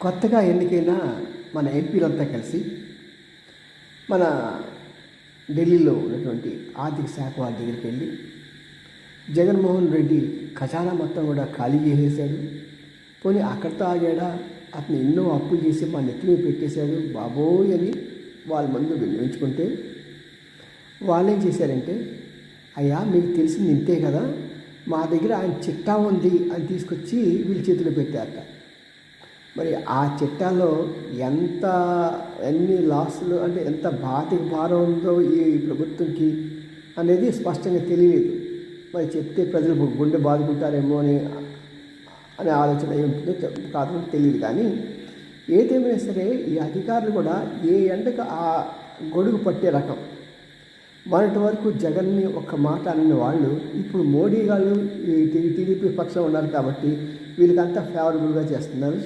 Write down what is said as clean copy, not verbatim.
కొత్తగా ఎన్నికైన మన ఎంపీలంతా కలిసి మన ఢిల్లీలో ఉన్నటువంటి ఆర్థిక శాఖ వారి దగ్గరికి వెళ్ళి జగన్మోహన్ రెడ్డి ఖజానా మొత్తం కూడా ఖాళీ చేసేసాడు, పోనీ అక్కడితో ఆగాడా, అతను ఎన్నో అప్పులు చేసి మా నెత్తిమీ పెట్టేశాడు బాబోయ్ అని వాళ్ళ ముందు వినియోగించుకుంటే వాళ్ళేం చేశారంటే, అయ్యా మీకు తెలిసింది ఇంతే కదా, మా దగ్గర ఆయన చిట్టా ఉంది అని తీసుకొచ్చి వీళ్ళ చేతిలో పెట్టారట. మరి ఆ చిట్టాలో ఎన్ని లాసులు అంటే ఎంత భారం ఉందో ఈ ప్రభుత్వంకి అనేది స్పష్టంగా తెలియలేదు. మరి చెప్తే ప్రజలు గుండె బాదుకుంటారేమో అనే ఆలోచన ఏముంటుందో కాదు తెలియదు. కానీ ఏదేమైనా సరే ఈ అధికారులు కూడా ఏ ఎండకు ఆ గొడుగు పట్టే రకం. మొన్నటి వరకు జగన్ని ఒక్క మాట అన్న వాళ్ళు ఇప్పుడు మోడీ గారు ఈ టీడీపీ పక్షం ఉన్నారు కాబట్టి వీళ్ళకంతా ఫేవరబుల్గా చేస్తున్నారు.